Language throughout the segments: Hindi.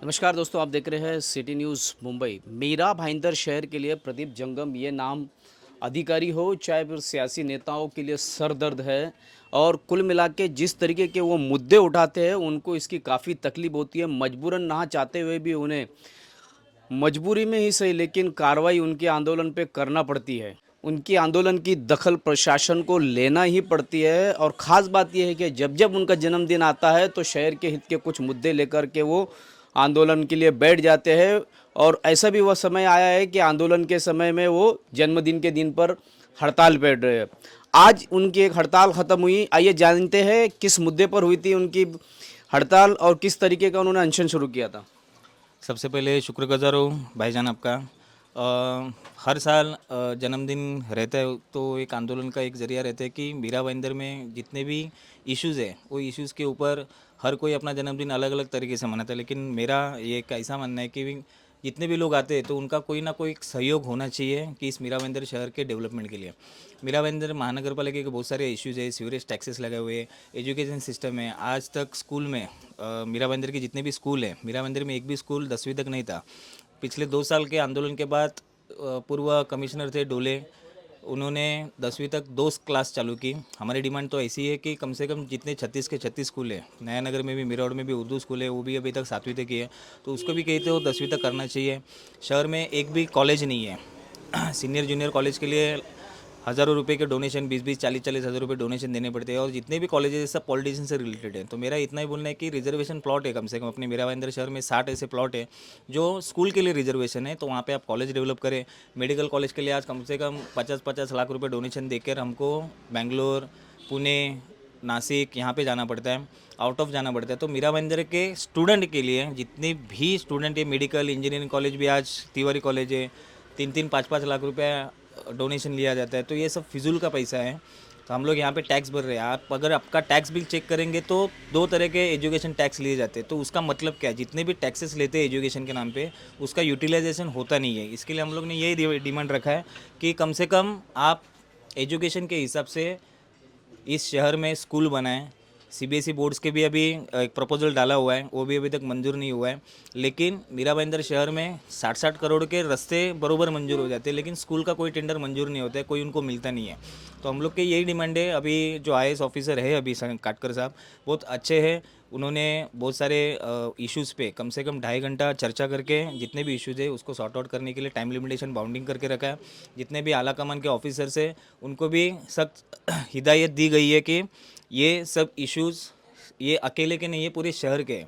नमस्कार दोस्तों, आप देख रहे हैं सिटी न्यूज़ मुंबई। मीरा भाईंदर शहर के लिए प्रदीप जंगम ये नाम अधिकारी हो चाहे फिर सियासी नेताओं के लिए सरदर्द है। और कुल मिला के जिस तरीके के वो मुद्दे उठाते हैं उनको इसकी काफ़ी तकलीफ होती है। मजबूरन ना चाहते हुए भी उन्हें मजबूरी में ही सही लेकिन कार्रवाई उनके आंदोलन पे करना पड़ती है। उनकी आंदोलन की दखल प्रशासन को लेना ही पड़ती है। और ख़ास बात यह है कि जब जब उनका जन्मदिन आता है तो शहर के हित के कुछ मुद्दे लेकर के वो आंदोलन के लिए बैठ जाते हैं। और ऐसा भी वह समय आया है कि आंदोलन के समय में वो जन्मदिन के दिन पर हड़ताल पे बैठ रहे हैं। आज उनकी एक हड़ताल ख़त्म हुई। आइए जानते हैं किस मुद्दे पर हुई थी उनकी हड़ताल और किस तरीके का उन्होंने अनशन शुरू किया था। सबसे पहले शुक्रगुज़ार हूँ भाईजान आपका। हर साल जन्मदिन रहता है तो एक आंदोलन का एक ज़रिया रहता है कि मीरा भाईंदर में जितने भी इश्यूज़ है वो इश्यूज़ के ऊपर हर कोई अपना जन्मदिन अलग अलग तरीके से मनाता है। लेकिन मेरा ये एक ऐसा मानना है कि जितने भी लोग आते हैं तो उनका कोई ना कोई सहयोग होना चाहिए कि इस मीरा भाईंदर शहर के डेवलपमेंट के लिए। मीरा भाईंदर महानगर पालिका के बहुत सारे इश्यूज़ है, सीवरेज टैक्सेस लगे हुए, एजुकेशन सिस्टम है। आज तक स्कूल में मीरा भाईंदर के जितने भी स्कूल है, मीरा भाईंदर में एक भी स्कूल 10वीं तक नहीं था। पिछले 2 साल के आंदोलन के बाद पूर्व कमिश्नर थे डोले, उन्होंने 10वीं तक 2 क्लास चालू की। हमारी डिमांड तो ऐसी है कि कम से कम जितने 36 के 36 स्कूल है, नया नगर में भी, मिरावड़ में भी उर्दू स्कूल है, वो भी अभी तक 7वीं तक ही है, तो उसको भी कहते हो 10वीं तक करना चाहिए। शहर में एक भी कॉलेज नहीं है। सीनियर जूनियर कॉलेज के लिए हज़ारों रुपए के डोनेशन, 20-20, 40-40 हज़ार रुपये डोनेशन देने पड़ते हैं। और जितने भी कॉलेजेस सब पॉलिटिशियन से रिलेटेड है। तो मेरा इतना ही बोलना है कि रिजर्वेशन प्लॉट है, कम से कम अपने मीरा भाईंदर शहर में 60 ऐसे प्लॉट है जो स्कूल के लिए रिजर्वेशन है, तो वहाँ पे आप कॉलेज डेवलप करें। मेडिकल कॉलेज के लिए आज कम से कम 50-50 लाख रुपये डोनेशन देकर हमको बेंगलोर, पुणे, नासिक यहाँ पे जाना पड़ता है, आउट ऑफ जाना पड़ता है। तो मीरा भाईंदर के स्टूडेंट के लिए जितने भी स्टूडेंट है, मेडिकल इंजीनियरिंग कॉलेज भी आज तिवारी कॉलेज है, 3-5 लाख रुपये डोनेशन लिया जाता है। तो ये सब फिजूल का पैसा है। तो हम लोग यहाँ पे टैक्स भर रहे हैं। आप अगर आपका टैक्स बिल चेक करेंगे तो 2 तरह के एजुकेशन टैक्स लिए जाते हैं। तो उसका मतलब क्या है, जितने भी टैक्सेस लेते हैं एजुकेशन के नाम पे उसका यूटिलाइजेशन होता नहीं है। इसके लिए हम लोग ने यही डिमांड रखा है कि कम से कम आप एजुकेशन के हिसाब से इस शहर में स्कूल बनाएं। सीबीएसई बोर्ड्स के भी अभी एक प्रपोजल डाला हुआ है, वो भी अभी तक मंजूर नहीं हुआ है। लेकिन मीरा भाईंदर शहर में 60-60 करोड़ के रास्ते बरोबर मंजूर हो जाते हैं, लेकिन स्कूल का कोई टेंडर मंजूर नहीं होता है, कोई उनको मिलता नहीं है। तो हम लोग की यही डिमांड है। अभी जो आईएएस ऑफिसर है अभी काटकर साहब बहुत अच्छे हैं। उन्होंने बहुत सारे इश्यूज़ पे कम से कम 2.5 घंटा चर्चा करके जितने भी इश्यूज़ है उसको सॉर्ट आउट करने के लिए टाइम लिमिटेशन बाउंडिंग करके रखा है। जितने भी आला कमान के ऑफिसर्स है उनको भी सख्त हिदायत दी गई है कि ये सब इश्यूज़ ये अकेले के नहीं है, पूरे शहर के।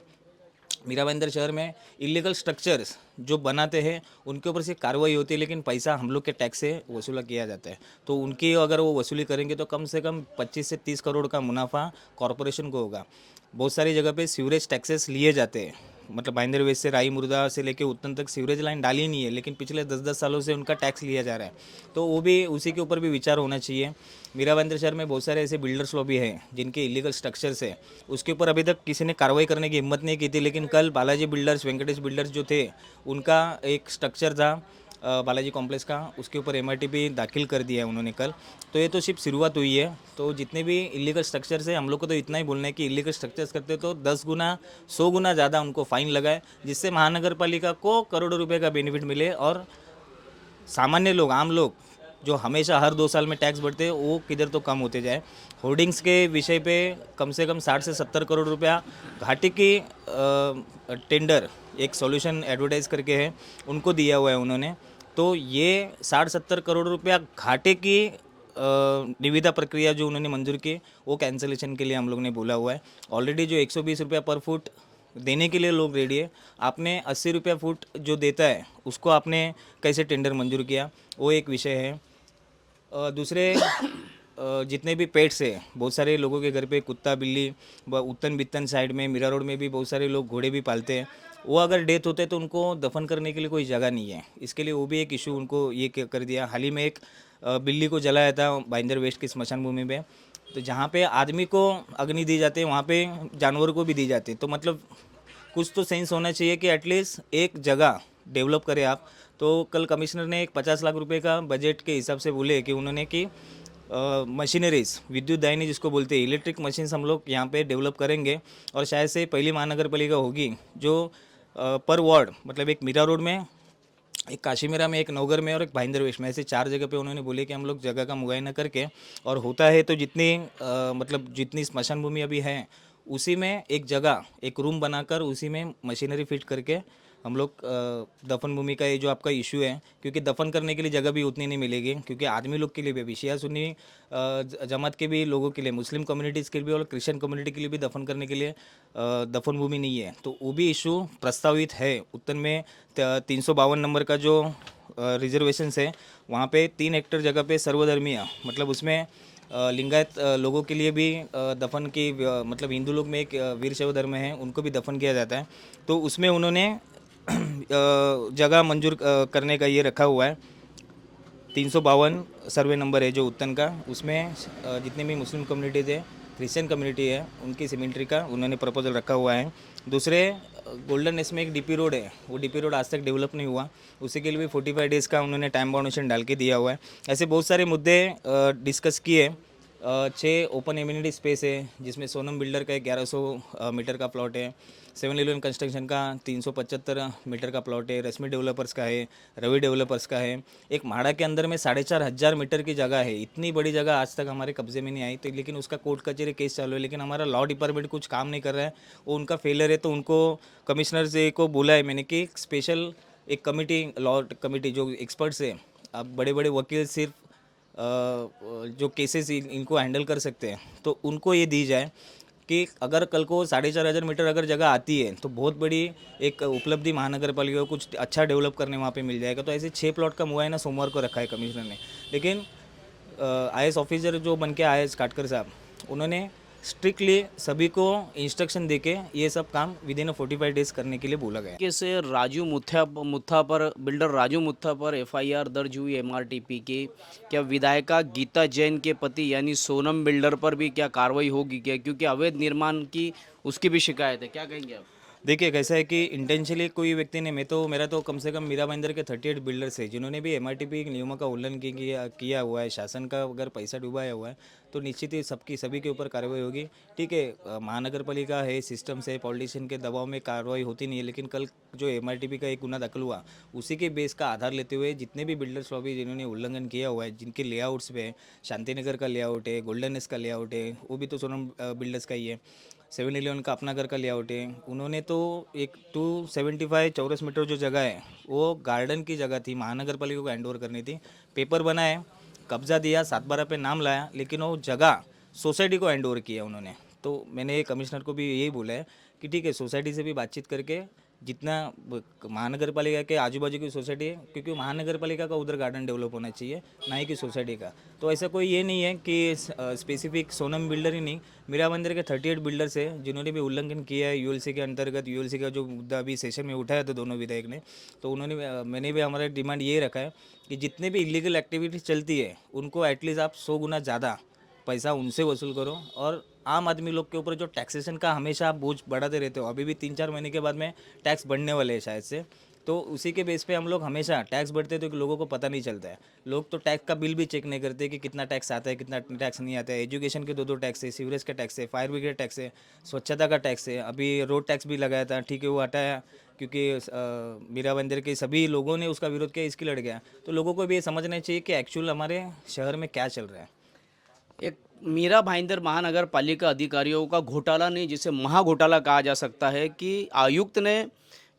मीरा भाईंदर शहर में इलीगल स्ट्रक्चर्स जो बनाते हैं उनके ऊपर से कार्रवाई होती है, लेकिन पैसा हम लोग के टैक्स से वसूला किया जाता है। तो उनकी अगर वो वसूली करेंगे तो कम से कम 25 से 30 करोड़ का मुनाफा कॉरपोरेशन को होगा। बहुत सारी जगह पे सीवरेज टैक्सेस लिए जाते हैं, मतलब भाईंदर वेस्ट से राई मुर्दा से लेके उत्तन तक सीवरेज लाइन डाली नहीं है, लेकिन पिछले 10-10 सालों से उनका टैक्स लिया जा रहा है। तो वो भी उसी के ऊपर भी विचार होना चाहिए। मीरा भाईंदर शहर में बहुत सारे ऐसे बिल्डर्स लॉबी हैं जिनके इलीगल स्ट्रक्चर्स है, उसके ऊपर अभी तक किसी ने कार्रवाई करने की हिम्मत नहीं की थी। लेकिन कल बालाजी बिल्डर्स, वेंकटेश बिल्डर्स जो थे, उनका एक स्ट्रक्चर था बालाजी कॉम्प्लेक्स का, उसके ऊपर एमआरटी भी दाखिल कर दिया है उन्होंने कल। तो ये तो सिर्फ शुरुआत हुई है। तो जितने भी इलीगल स्ट्रक्चर्स है हम लोग को तो इतना ही बोलना है कि इलीगल स्ट्रक्चर्स करते तो 10 गुना 100 गुना ज़्यादा उनको फ़ाइन लगाए, जिससे महानगर पालिका को करोड़ों रुपए का बेनिफिट मिले और सामान्य लोग, आम लोग जो हमेशा हर 2 साल में टैक्स भरते हैं वो किधर तो कम होते जाए। होर्डिंग्स के विषय पे कम से कम 60 से 70 करोड़ रुपया घाटे की टेंडर एक सॉल्यूशन एडवर्टाइज करके है उनको दिया हुआ है उन्होंने। तो ये 60-70 करोड़ रुपया घाटे की निविदा प्रक्रिया जो उन्होंने मंजूर की वो कैंसलेशन के लिए हम लोग ने बोला हुआ है। ऑलरेडी जो 120 रुपया पर फुट देने के लिए लोग रेडी है, आपने 80 रुपया फुट जो देता है उसको आपने कैसे टेंडर मंजूर किया, वो एक विषय है। दूसरे जितने भी पेट्स है, बहुत सारे लोगों के घर पे कुत्ता बिल्ली, उत्तन बित्तन साइड में मीरा रोड में भी बहुत सारे लोग घोड़े भी पालते हैं। वो अगर डेथ होते हैं तो उनको दफन करने के लिए कोई जगह नहीं है, इसके लिए वो भी एक इशू उनको ये कर दिया। हाल ही में एक बिल्ली को जलाया था भाईंदर वेस्ट की स्मशान भूमि में। तो जहाँ पे आदमी को अग्नि दी जाती है वहाँ पे जानवर को भी दी जाती है। तो मतलब कुछ तो सेंस होना चाहिए कि एटलीस्ट एक जगह डेवलप करें आप। तो कल कमिश्नर ने एक 50 लाख रुपए का बजट के हिसाब से बोले कि उन्होंने कि मशीनरीज, विद्युत दाहिनी जिसको बोलते हैं, इलेक्ट्रिक मशीन्स हम लोग यहाँ पे डेवलप करेंगे। और शायद से पहली महानगर पालिका होगी जो पर वार्ड, मतलब एक मीरा रोड में, एक काशीमीरा में, एक नवगर में और एक भाईंदर वेस्ट में, ऐसे 4 जगह पे उन्होंने बोले कि हम लोग जगह का मुआयना करके, और होता है तो जितनी मतलब जितनी स्मशान भूमि अभी है उसी में एक जगह, एक रूम बनाकर उसी में मशीनरी फिट करके हम लोग दफन भूमि का ये जो आपका इशू है, क्योंकि दफन करने के लिए जगह भी उतनी नहीं मिलेगी, क्योंकि आदमी लोग के लिए भी, शिया सुन्नी जमात के भी लोगों के लिए, मुस्लिम कम्युनिटीज़ के लिए भी और क्रिश्चियन कम्युनिटी के लिए भी दफन करने के लिए दफन भूमि नहीं है। तो वो भी इशू प्रस्तावित है उत्तर में। 352 नंबर का जो रिजर्वेशंस है वहाँ पे 3 हेक्टेयर जगह पे सर्वधर्मीय, मतलब उसमें लिंगायत लोगों के लिए भी दफन की मतलब हिंदू लोग में एक वीर शैव धर्म है, उनको भी दफन किया जाता है। तो उसमें उन्होंने जगह मंजूर करने का ये रखा हुआ है। 352 सर्वे नंबर है जो उत्तन का, उसमें जितने भी मुस्लिम कम्युनिटीज़ है, क्रिश्चियन कम्युनिटी है, उनकी सिमेंट्री का उन्होंने प्रपोजल रखा हुआ है। दूसरे गोल्डन नेस में एक डीपी रोड है, वो डीपी रोड आज तक डेवलप नहीं हुआ, उसी के लिए भी 45 डेज़ का उन्होंने टाइम बाउंडेशन डाल के दिया हुआ है। ऐसे बहुत सारे मुद्दे डिस्कस किए। 6 ओपन एम्यूनिटी स्पेस है, जिसमें सोनम बिल्डर का एक 1100 मीटर का प्लॉट है, 711 कंस्ट्रक्शन का 375 मीटर का प्लॉट है, रश्मि डेवलपर्स का है, रवि डेवलपर्स का है। एक म्हाड़ा के अंदर में 4,500 मीटर की जगह है, इतनी बड़ी जगह आज तक हमारे कब्जे में नहीं आई, तो लेकिन उसका कोर्ट कचहरी केस चालू है, लेकिन हमारा लॉ डिपार्टमेंट कुछ काम नहीं कर रहा है, वो उनका फेलियर है। तो उनको कमिश्नर से को बोला है मैंने कि स्पेशल एक कमिटी, लॉ कमिटी जो एक्सपर्ट्स है, अब बड़े बड़े वकील सिर्फ जो केसेस इनको हैंडल कर सकते हैं, तो उनको ये दी जाए कि अगर कल को 4,500 मीटर अगर जगह आती है तो बहुत बड़ी एक उपलब्धि महानगर पालिका को कुछ अच्छा डेवलप करने वहाँ पे मिल जाएगा। तो ऐसे 6 प्लॉट का मुआयना सोमवार को रखा है कमिश्नर ने, लेकिन IAS ऑफिसर जो बन के आए काटकर साहब, उन्होंने स्ट्रिक्टली सभी को इंस्ट्रक्शन देके ये सब काम विद इन 45 डेज करने के लिए बोला गया। तरीके से राजू मुत्था पर, बिल्डर राजू मुत्था पर एफआईआर दर्ज हुई एमआरटीपी की। क्या विधायिका गीता जैन के पति यानी सोनम बिल्डर पर भी क्या कार्रवाई होगी क्या, क्योंकि अवैध निर्माण की उसकी भी शिकायत है, क्या कहेंगे आप? देखिए कैसा है कि इंटेंशनली कोई व्यक्ति ने, मेरा तो कम से कम मीरा भाईंदर के 38 बिल्डर्स है जिन्होंने भी एमआरटीपी नियमों का उल्लंघन किया हुआ है, शासन का अगर पैसा डुबाया हुआ है, तो निश्चित ही सभी के ऊपर कार्रवाई होगी। ठीक है, महानगर पालिका है, सिस्टम से, पॉलिटिशियन के दबाव में कार्रवाई होती नहीं है, लेकिन कल जो एमआरटीपी का एक गुना दाखिल हुआ, उसी के बेस का आधार लेते हुए जितने भी बिल्डर्स लॉबी जिन्होंने उल्लंघन किया हुआ है, जिनके लेआउट्स पे, शांतिनगर का लेआउट है, गोल्डन एस का लेआउट है, वो भी तो सोनम बिल्डर्स का ही है, 711 का अपना घर का लेआउट है, उन्होंने तो एक 275 चौरस मीटर जो जगह है वो गार्डन की जगह थी, महानगर पालिका को हैंडओवर करनी थी, पेपर बनाए, कब्जा दिया, 7/12 पे नाम लाया, लेकिन वो जगह सोसाइटी को हैंडओवर किया उन्होंने। तो मैंने कमिश्नर को भी यही बोला है कि ठीक है, सोसाइटी से भी बातचीत करके जितना महानगर पालिका के आजू बाजू की सोसाइटी है, क्योंकि महानगर पालिका का उधर गार्डन डेवलप होना चाहिए, ना ही कि सोसाइटी का। तो ऐसा कोई ये नहीं है कि स्पेसिफिक सोनम बिल्डर ही नहीं, मीरा मंदिर के 38 बिल्डर्स है जिन्होंने भी उल्लंघन किया है यूएलसी के अंतर्गत। यूएलसी का जो मुद्दा अभी सेशन में उठाया था दोनों विधायक ने, तो मैंने भी हमारा डिमांड ये रखा है कि जितने भी इलीगल एक्टिविटी चलती है उनको एटलीस्ट आप 100 गुना ज़्यादा पैसा उनसे वसूल करो, और आम आदमी लोग के ऊपर जो टैक्सेशन का हमेशा आप बोझ बढ़ाते रहते हो, अभी भी 3-4 महीने के बाद में टैक्स बढ़ने वाले हैं शायद से, तो उसी के बेस पे हम लोग हमेशा टैक्स बढ़ते हैं तो लोगों को पता नहीं चलता है। लोग तो टैक्स का बिल भी चेक नहीं करते कि कितना टैक्स आता है, कितना टैक्स नहीं आता है। एजुकेशन के 2-2 टैक्स है, सीवरेज का टैक्स है, फायर ब्रिगेड टैक्स है, स्वच्छता का टैक्स है, अभी रोड टैक्स भी लगाया था, ठीक है वो हटाया क्योंकि मीरा बंदर के सभी लोगों ने उसका विरोध किया, इसकी लड़ गया। तो लोगों को भी ये समझना चाहिए कि एक्चुअल हमारे शहर में क्या चल रहा है। एक मीरा भाईंदर महानगर पालिका अधिकारियों का घोटाला नहीं, जिसे महाघोटाला कहा जा सकता है कि आयुक्त ने,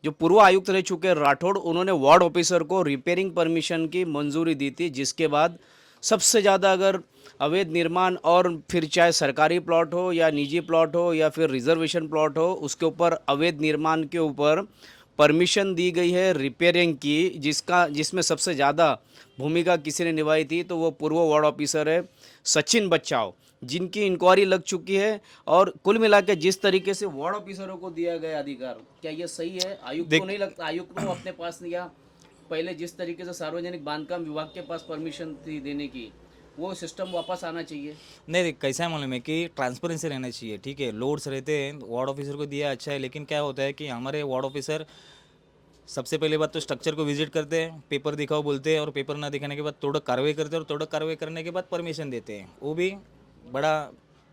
जो पूर्व आयुक्त रह चुके राठौड़, उन्होंने वार्ड ऑफिसर को रिपेयरिंग परमिशन की मंजूरी दी थी, जिसके बाद सबसे ज़्यादा अगर अवैध निर्माण, और फिर चाहे सरकारी प्लॉट हो या निजी प्लॉट हो या फिर रिजर्वेशन प्लॉट हो, उसके ऊपर अवैध निर्माण के ऊपर परमिशन दी गई है रिपेयरिंग की, जिसमें सबसे ज़्यादा भूमिका किसी ने निभाई थी, तो वो पूर्व वार्ड ऑफिसर है सचिन बच्चाओ, जिनकी इंक्वायरी लग चुकी है। और कुल मिला के जिस तरीके से वार्ड ऑफिसरों को दिया गया अधिकार, क्या ये सही है? आयुक्त को नहीं लगता, आयुक्त को अपने पास लिया, पहले जिस तरीके से सार्वजनिक बांधकाम विभाग के पास परमिशन थी देने की, वो सिस्टम वापस आना चाहिए। नहीं, कैसा है मालूम है कि ट्रांसपेरेंसी रहना चाहिए। ठीक है, लोड्स रहते हैं, वार्ड ऑफिसर को दिया अच्छा है, लेकिन क्या होता है कि हमारे वार्ड ऑफिसर सबसे पहले बात तो स्ट्रक्चर को विजिट करते हैं, पेपर दिखाओ बोलते हैं, और पेपर ना दिखाने के बाद तोड़क कार्रवाई करते हैं, और तोड़क कार्रवाई करने के बाद परमिशन देते हैं, वो भी बड़ा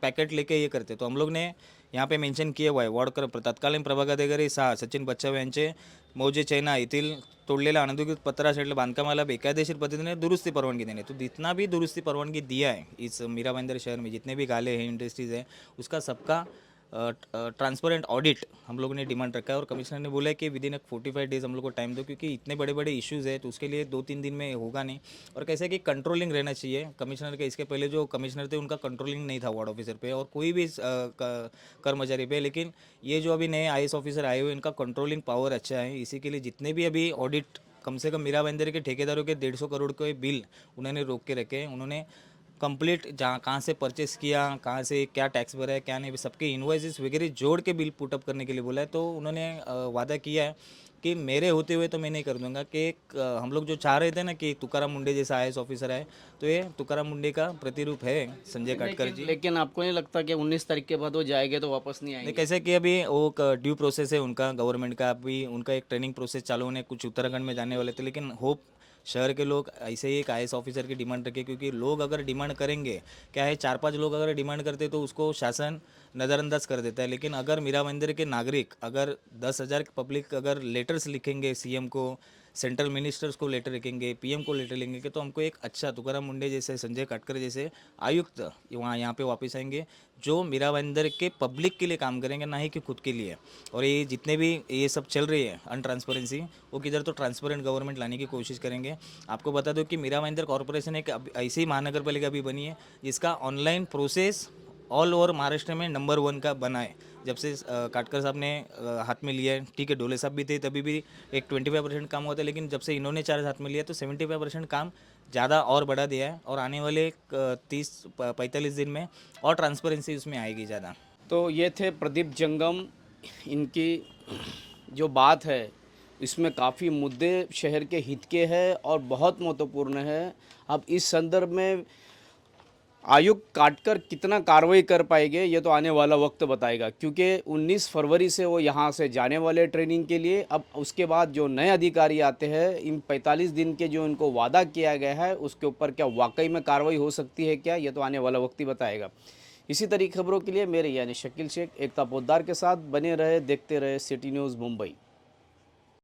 पैकेट लेके ये करते हैं। तो हम लोग ने यहाँ पे मेन्शन किए हुआ आहे वॉर्ड तत्कालीन प्रभागाधिकारी 6 सचिन बच्छाव यांचे मौजे चैना येथील तोडलेल्या अनधिकृत 15 शेडला बांधकामाला बेकायदेशीर पद्धतीने दुरुस्ती परवानगी देने, तो जितना भी दुरुस्ती परवानगी दिया है इस मीरा भाईंदर शहर में जितने भी गाले हैं इंडस्ट्रीज़ है उसका सबका ट्रांसपेरेंट ऑडिट हम लोगों ने डिमांड रखा है। और कमिश्नर ने बोला है कि विद इन 45 डेज हम लोग को टाइम दो, क्योंकि इतने बड़े बड़े इश्यूज़ है तो उसके लिए 2-3 दिन में होगा नहीं। और कैसे कि कंट्रोलिंग रहना चाहिए कमिश्नर के। इसके पहले जो कमिश्नर थे उनका कंट्रोलिंग नहीं था वार्ड ऑफिसर पे और कोई भी कर्मचारी पे, लेकिन ये जो अभी नए IAS ऑफिसर आए हुए इनका कंट्रोलिंग पावर अच्छा है। इसी के लिए जितने भी अभी ऑडिट कम से कम मीरा भाईंदर के ठेकेदारों के 150 करोड़ के बिल उन्होंने रोक के रखे हैं। उन्होंने कंप्लीट जहाँ कहाँ से परचेस किया, कहाँ से क्या टैक्स भरा है क्या नहीं, सबके इन्वॉइसेस वगैरह जोड़ के बिल पुटअप करने के लिए बोला है। तो उन्होंने वादा किया है कि मेरे होते हुए तो मैं नहीं कर दूंगा। कि हम लोग जो चाह रहे थे ना कि तुकाराम मुंडे जैसा IAS ऑफिसर है, तो ये तुकाराम मुंडे का प्रतिरूप है संजय काटकर जी। लेकिन आपको नहीं लगता कि 19 तारीख के बाद वो जाएंगे तो वापस नहीं नहीं, आएंगे? कैसे कि अभी वो ड्यू प्रोसेस है उनका गवर्नमेंट का, अभी उनका एक ट्रेनिंग प्रोसेस चालू होने, कुछ उत्तराखंड में जाने वाले थे। लेकिन होप शहर के लोग ऐसे ही एक IAS ऑफिसर की डिमांड रखे, क्योंकि लोग अगर डिमांड करेंगे, क्या है 4-5 लोग अगर डिमांड करते तो उसको शासन नज़रअंदाज कर देता है। लेकिन अगर मीरा भाईंदर के नागरिक अगर 10,000 पब्लिक अगर लेटर्स लिखेंगे CM को, सेंट्रल मिनिस्टर्स को लेटर लिखेंगे, PM को लेटर लिखेंगे, तो हमको एक अच्छा तुकाराम मुंडे जैसे, संजय काटकर जैसे आयुक्त यहाँ पे वापस आएंगे जो मीरा भाईंदर के पब्लिक के लिए काम करेंगे, ना ही कि खुद के लिए। और ये जितने भी ये सब चल रही है अनट्रांसपेरेंसी, वो किधर तो ट्रांसपेरेंट गवर्नमेंट लाने की कोशिश करेंगे। आपको बता दो कि मीरा भाईंदर कॉरपोरेशन एक ऐसी महानगर पालिका भी बनी है जिसका online process all over Maharashtra में नंबर 1 का बना है। जब से काटकर साहब ने हाथ में लिया है, ठीक है डोले साहब भी थे तभी भी एक 25% काम हुआ था, लेकिन जब से इन्होंने चार्ज हाथ में लिया तो 75% काम ज़्यादा और बढ़ा दिया है। और आने वाले 30-45 दिन में और ट्रांसपेरेंसी उसमें आएगी ज़्यादा। तो ये थे प्रदीप जंगम। इनकी जो बात है इसमें काफ़ी मुद्दे शहर के हित के हैं और बहुत महत्वपूर्ण है। अब इस संदर्भ में आयुक्त काटकर कितना कार्रवाई कर पाएंगे ये तो आने वाला वक्त बताएगा, क्योंकि 19 फरवरी से वो यहाँ से जाने वाले ट्रेनिंग के लिए। अब उसके बाद जो नए अधिकारी आते हैं, इन 45 दिन के जो इनको वादा किया गया है उसके ऊपर क्या वाकई में कार्रवाई हो सकती है क्या, ये तो आने वाला वक्त ही बताएगा। इसी तरह खबरों के लिए मेरे यानी शकील शेख, एकता पोद्दार के साथ बने रहे, देखते रहे सिटी न्यूज़ मुंबई।